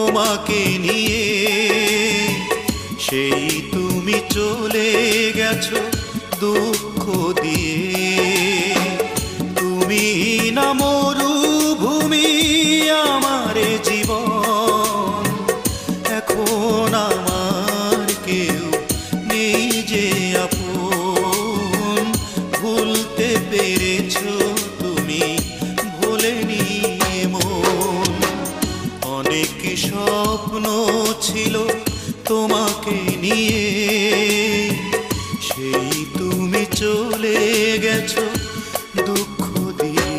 তোমাকে নিয়ে, সেই তুমি চলে গেছো দুঃখ দিয়ে। তুমি না মরুভূমি আমার জীবন, এখন আমার কেউ নেই যে আপন। ভুলতে পেরেছো তুমি, ভোলেনি মন। অনেক স্বপ্ন ছিল তোমাকে নিয়ে, সেই তুমি চলে গেছো দুঃখ দিয়ে।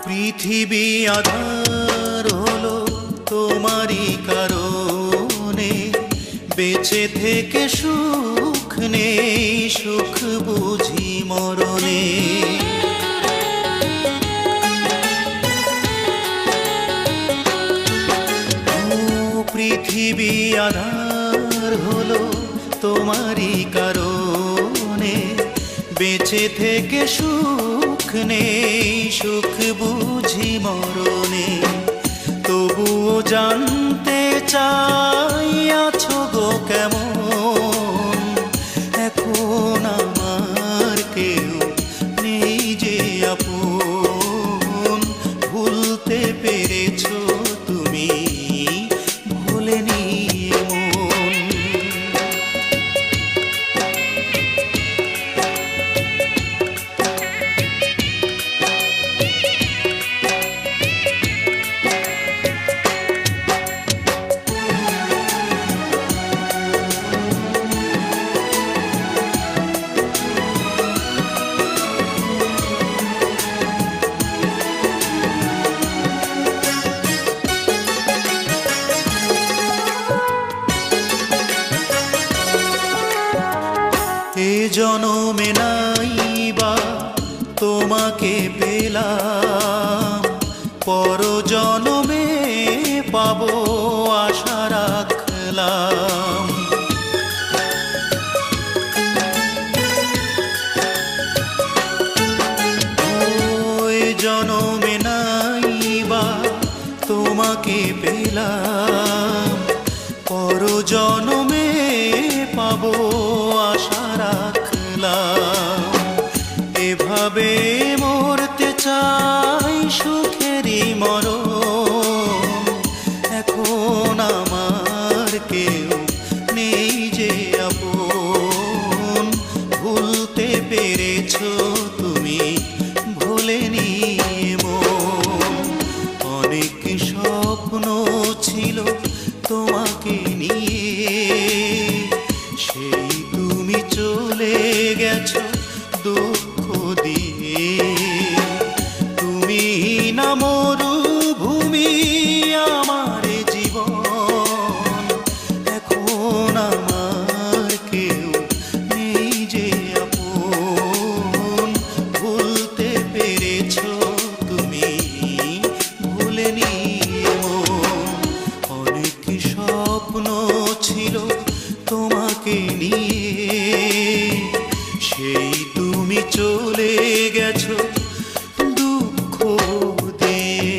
পৃথিবী আধার হলো তোমারই কারণে, বেঁচে থেকে সুখ নেই, সুখ বুঝি মরণে। পৃথিবী আধার হলো তোমারই কারণে, বেঁচে থেকে সুখ নেই, সুখ বুঝি মরণে। তবুও জানতে চাই আছো গো কেমন, এখন আমার কেউ নেই যে আপন। ভুলতে পেরেছো তুমি, ভোলেনি মন। এ জনমে নাইবা তোমাকে পেলাম, পর জনমে পাবো আশা রাখলাম। ওই জনমে নাইবা তোমাকে পেলাম, পর জনমে পাবো আশা রাখলাম। এভাবে মরতে চাই সুখেরই মরণ, এখন আমার কেউ নেই যে আপন। ভুলতে পেরেছো তুমি, ভোলেনি মন। অনেক স্বপ্ন ছিল তোমাকে নিয়ে, সেই তুমি চলে গেছো দুঃখ দিয়ে। তুমি না মরুভূমি আমার জীবন, এখন আমার কেউ নেই যে আপন। ভুলতে পেরেছো তুমি, ভুলেনি মন। অনেক স্বপ্ন ছিল তোমাকে নিয়ে, সেই তুমি চলে গেছো দুঃখ দিয়ে।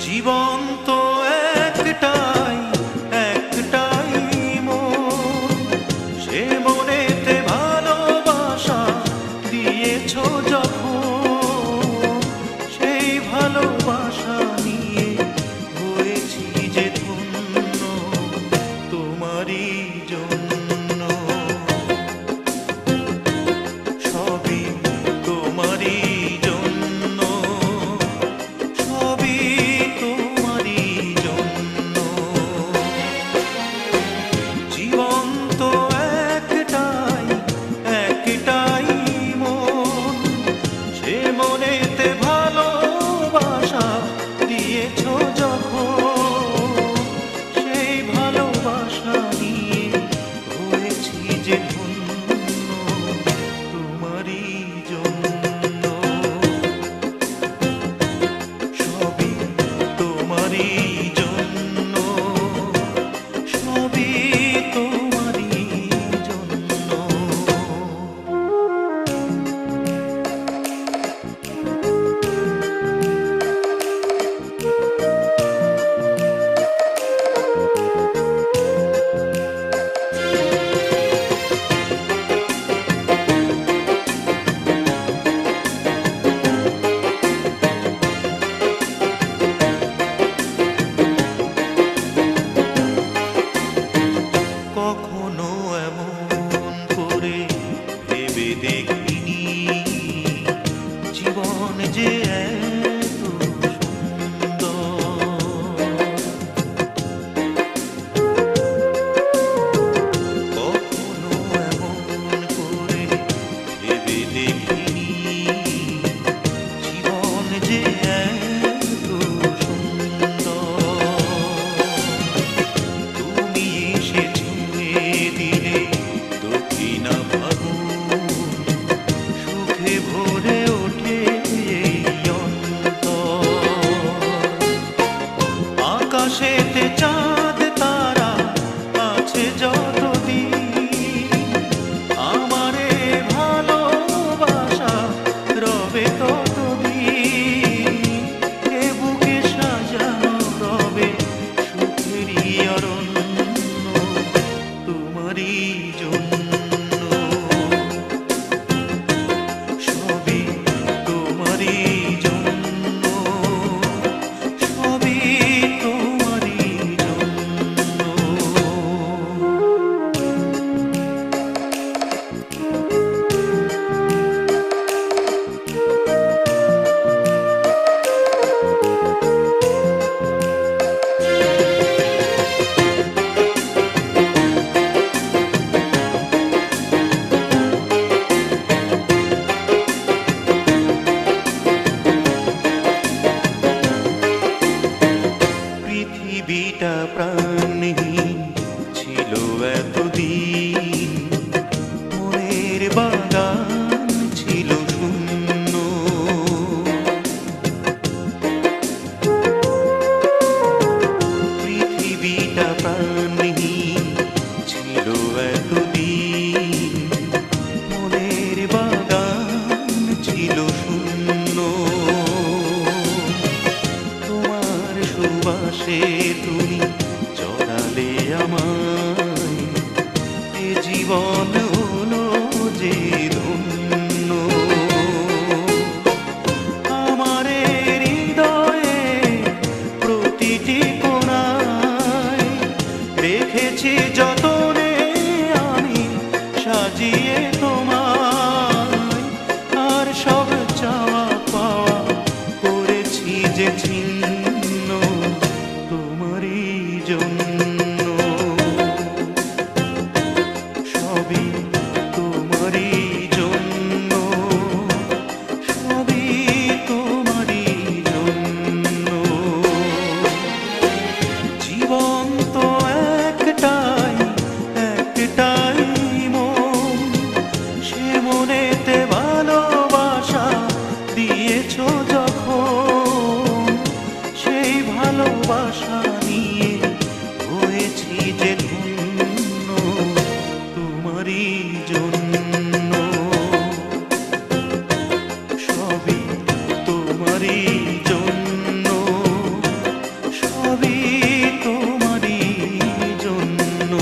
জীবন তো একটাই, একটাই মন, সে মনেতে ভালোবাসা দিয়েছো যখন, সেই ভালোবাসা নিয়ে যখন সেই ভালোবাসা নিয়ে হয়েছি যে ধন্য তোমারই জন্য। সবই তোমারই জন্য, সবই তোমারই জন্য। কখনো এমন করে ভেবে দেখিনি জীবন যে এত সুন্দর। কখনো এমন করে ভেবে দেখিনি জীবন যে এত সুন্দর। তুমি এসে ছুঁয়ে দিলে দক্ষিণা ফাগুন, সুখে ভরে ওঠে এই অন্তর। আকাশেতে চাঁদ তারা আছে যতদিন, আমারে ভালোবাসা রবে ততদিন। এ বুকে সাজানো রবে সুখেরই অরণ্য তোমারই জন্য। সবই তোমারই জন্য, সবই তোমারই জন্য। পৃথিবীটা প্রাণহীন ছিল এতদিন, মনের বাগান ছিল শূন্য। পৃথিবীটা প্রাণহীন ছিল এতদিন, মনের বাগান ছিল শূন্য। তোমার সুবাসে তুমি জড়ালে আমায়, এ জীবন হলো যে ধন্য। আমারে হৃদয়ে প্রতিটি কোণায় রেখেছি যতনে আমি সাজিয়ে তোমায়। আর সব চাওয়া পাওয়া করেছি যে ছিন্ন তোমারই জন্য। সবই তোমারই জন্য, সবই তোমারই জন্য। জীবন তো একটাই, একটাই মন, সে মনেতে ভালোবাসা দিয়েছো যখন, সেই ভালোবাসা নিয়ে হয়েছি যে ধন্য তোমারই জন্য। সবই তোমারই জন্য, সবই তোমারই জন্য।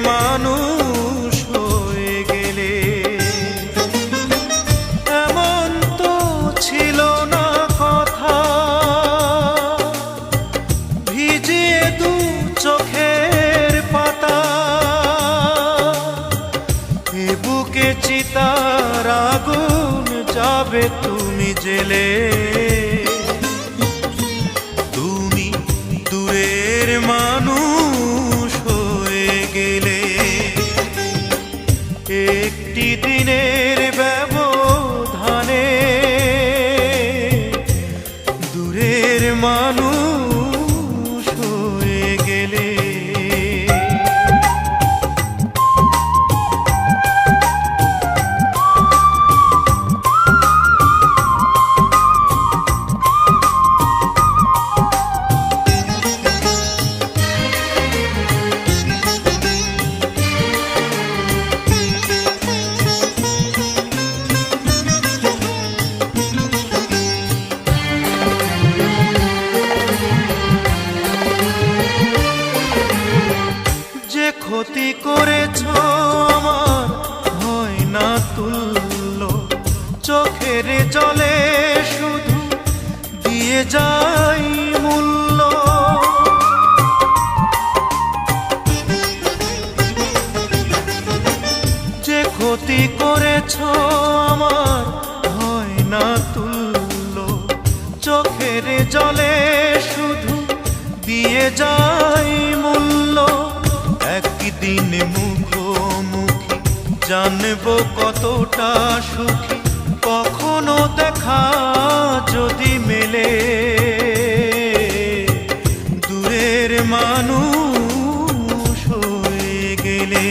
মানুষ হয়ে গেলে। এমন তো ছিল না কথা, ভিজিয়ে দু চোখের পাতা, এ বুকে চিতার আগুন যাবে তুমি জেলে। তুমি দূরের মানুষ হয়ে গেলে। একটি দিনের ব্যবধানে দূরের মানুষ হয়ে গেলে। ক্ষতি করেছ আমার হয় না তুল্য, চোখের জলে শুধু দিয়ে যাই মূল্য। যে ক্ষতি করেছ আমার হয় না তুল্য, চোখের জলে শুধু দিয়ে যাই মূল্য। একদিন মুখোমুখি জানবো কতটা সুখী, কখনো দেখা যদি মেলে। দূরের মানুষ হয়ে গেলে।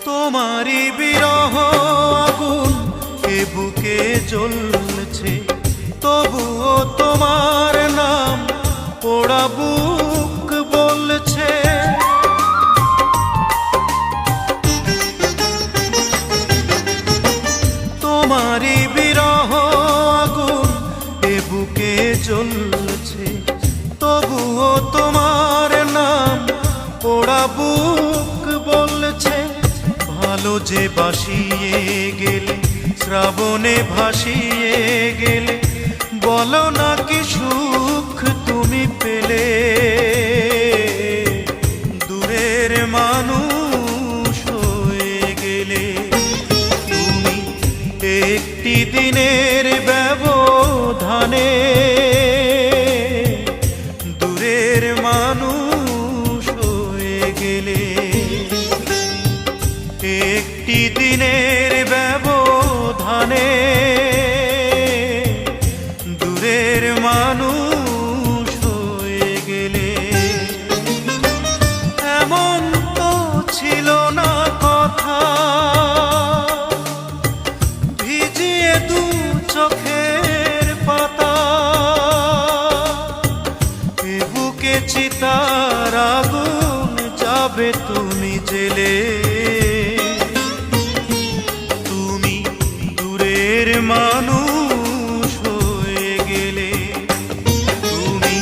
তোমারই বিরহ আগুন এ বুকে জ্বলছে, তবুও তোমার নাম পোড়া বুক বলছে। তোমারই বিরহ আগুন এ বুকে জ্বলছে, তবুও তোমার নাম পোড়া বুক বলছে। ভালো যে বাসিয়ে গেলে, শ্রাবণে ভাসিয়ে গেলে, বলো না কি সুখ তুমি পেলে। দূরের মানুষ হয়ে গেলে। তুমি একটি দিনের ব্যবধানে দূরের মানুষ হয়ে গেলে। একটি দিনের ব্যবধানে দূরের মানুষ হয়ে গেলে। এমন তো ছিল না কথা, ভিজিয়ে দু চোখের পাতা, এ বুকে চিতার আগুন যাবে তুমি জেলে। মানুষ হয়ে গেলে। তুমি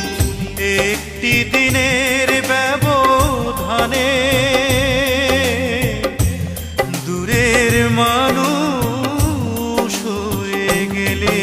একটি দিনের ব্যবধানে দূরের মানুষ হয়ে গেলে।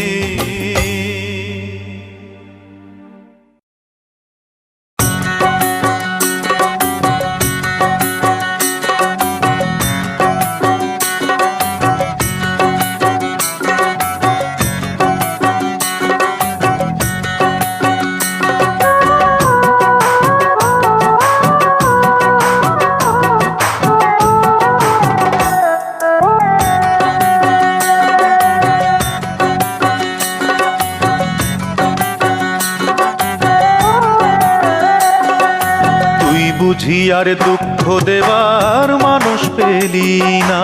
বুঝি আর দুঃখ দেবার মানুষ পেলি না।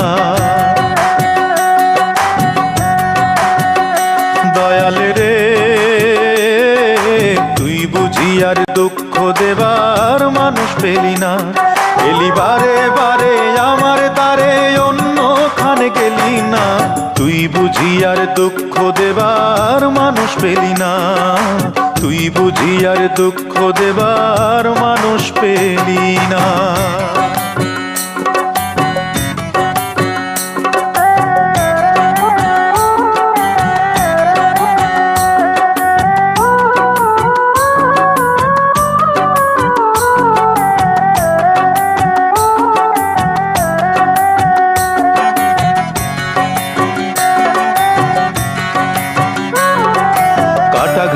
দয়াল রে তুই বুঝি আর দুঃখ দেবার মানুষ পেলি না। এলি বারে বারে আমার দ্বারে অন্যখানে গেলি না। তুই বুঝি আর দুঃখ দেবার মানুষ পেলি না। তুই বুঝি আর দুঃখ দেবার মানুষ পেলি না।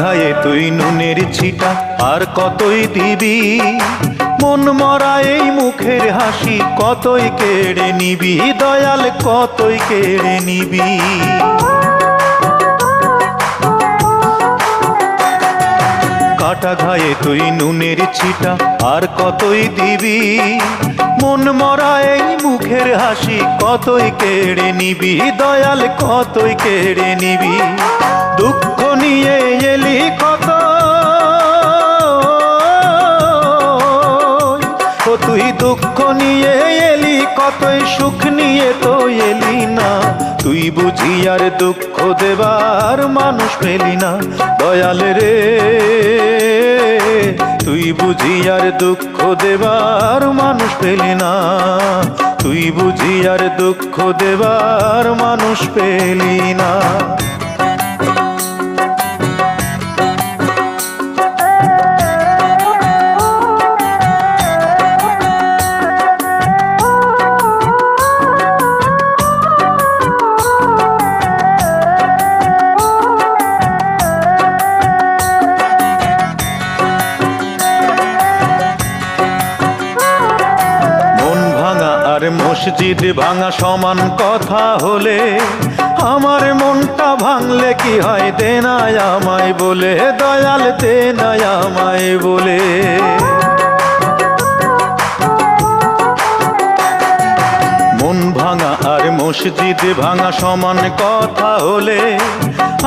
ঘায়ে তুই নুনের ছিটা আর কতই দিবি, মন মরা এই মুখের হাসি কতই কেড়ে নিবি, দয়াল কতই কেড়ে নিবি। কাটা ঘায়ে তুই নুনের ছিটা আর কতই দিবি, মন মরা এই মুখের হাসি কতই কেড়ে নিবি, দয়াল কতই কেড়ে নিবি। দুঃখ নিয়ে এলি কত ও তুই দুঃখ নিয়ে এলি কতই, সুখ নিয়ে তো এলি না। তুই বুঝি আর দুঃখ দেবার মানুষ পেলি না। দয়াল রে তুই বুঝি আর দুঃখ দেবার মানুষ পেলি না। তুই বুঝি আর দুঃখ দেবার মানুষ পেলি না। মসজিদ ভাঙা সমান কথা হলে, আমার মনটা ভাঙলে কি হয় দে না আমায় বলে, দয়াল দে না আমায় বলে। মন ভাঙা আর মসজিদ ভাঙা সমান কথা হলে,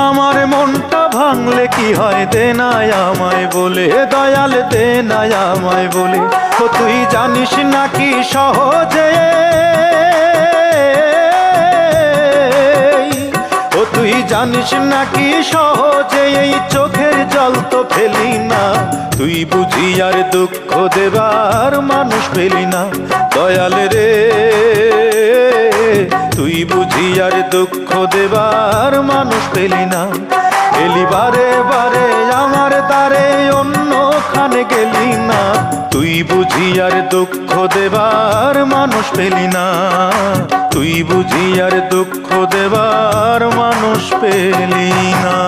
আমার মনটা ভাঙলে কি হয় দে না আমায় বলে, দয়াল দে না আমায় বলে। ও তুই জানিস নাকি সহজে, ও তুই জানিস নাকি সহজে এই চোখের জল তো ফেলি না। তুই বুঝি আর দুঃখ দেবার মানুষ পেলি না। দয়াল রে তুই বুঝি আর দুঃখ দেবার মানুষ পেলি না। এলি বারে বারে আমার দ্বারে অন্যখানে গেলি না। তুই বুঝি আর দুঃখ দেবার মানুষ পেলি না। তুই বুঝি আর দুঃখ দেবার মানুষ পেলি না।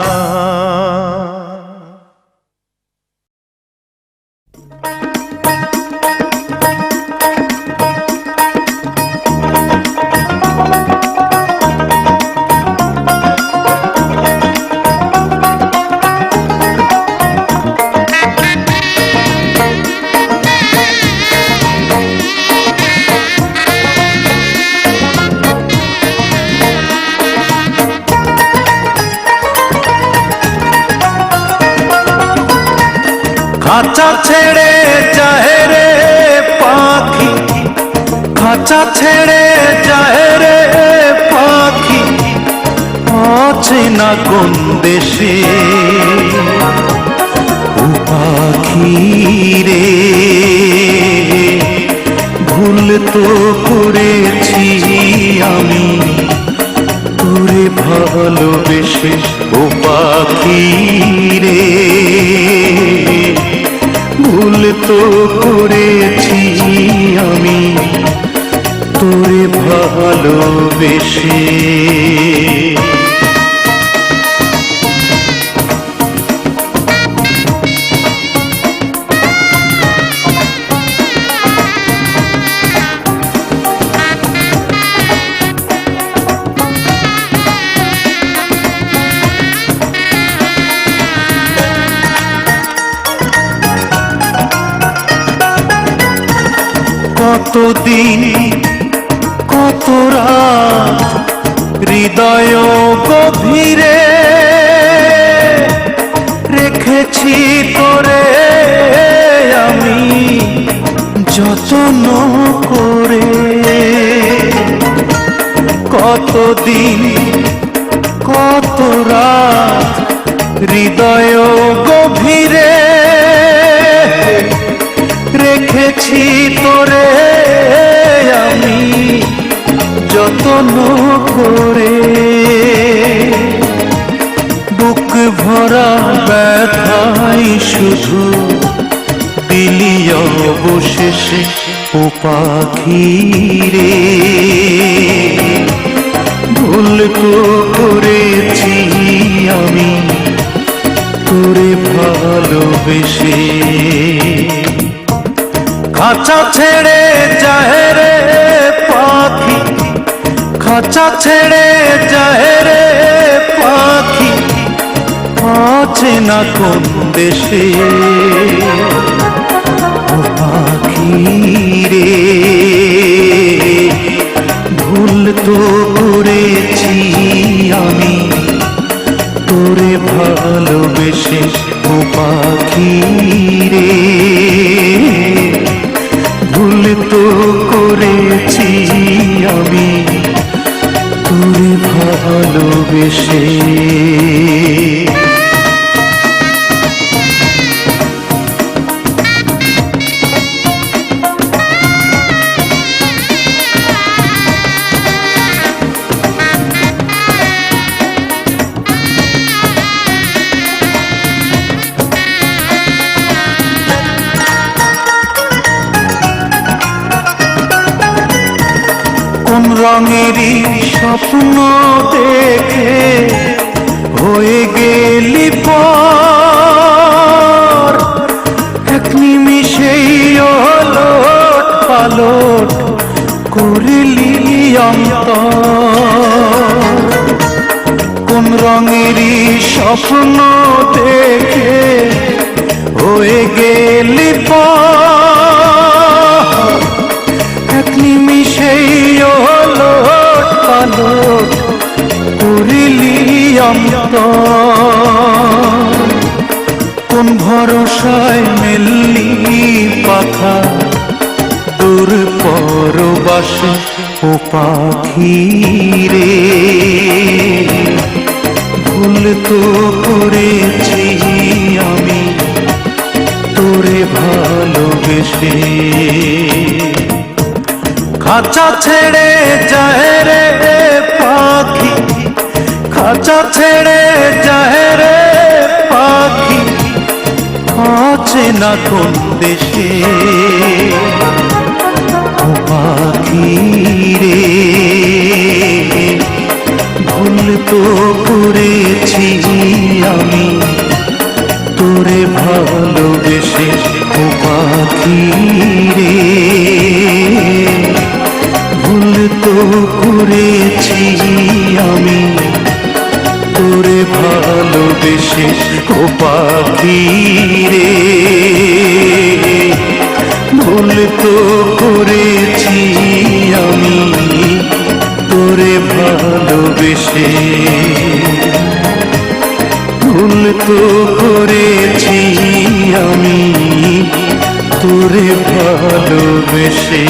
খাঁচা ছেড়ে যায় রে পাখি, খাঁচা ছেড়ে যায় রে পাখি, আছে না কোন দেশে। ও পাখি রে ভুল তো করেছি আমি তোরে ভালোবেসে। ও পাখি রে ভুল তো করেছি আমি তোরে ভালোবেসে। কতদিন কত রাত হৃদয় গভীরে রেখেছি তোরে আমি যত্ন করে। কতদিন কত রাত হৃদয় গভীরে রেখেছি তোরে আমি যত্ন করে। বুক ভরা ব্যথাই শুধু দিলি অবশেষে ও পাখি রে। ভুল তো করেছি আমি তোরে ভালোবেসে। খাঁচা ছেড়ে যায় রে পাখি, খাঁচা ছেড়ে যায় রে পাখি, আছে না কোন দেশে ও পাখি রে। ভুল তো করেছি আমি তোরে ভালোবেসে ও পাখি রে। ভুল তো করেছি আমি তোরে ভালোবেসে। কোন রঙেরই স্বপ্ন দেখে হয়ে গেলি পর, এক নিমিষেই ওলট পালট করিলি অন্তর। কোন রঙেরই স্বপ্ন দেখে হয়ে গেলি পর, এক নিমিষেই ওলট পালট করিলি অন্তর। কোন ভরসায় মেললি পাখা দূর পরবাসে ও পাখি রে। ভুল তো করেছি আমি তোরে ভালোবেসে। খাঁচা ছেড়ে যায় রে পাখি, খাঁচা ছেড়ে যায় রে পাখি, আছে না কোন দেশে ও পাখি রে। ভুল তো করেছি আমি তোরে ভালোবেসে ও পাখি রে। ভুল তো করেছি আমি তোরে ভালোবেসে ও পাখি রে। ভুল তো করেছি আমি তোরে ভালোবেসে। ভুল তো করেছি আমি তোরে ভালোবেসে।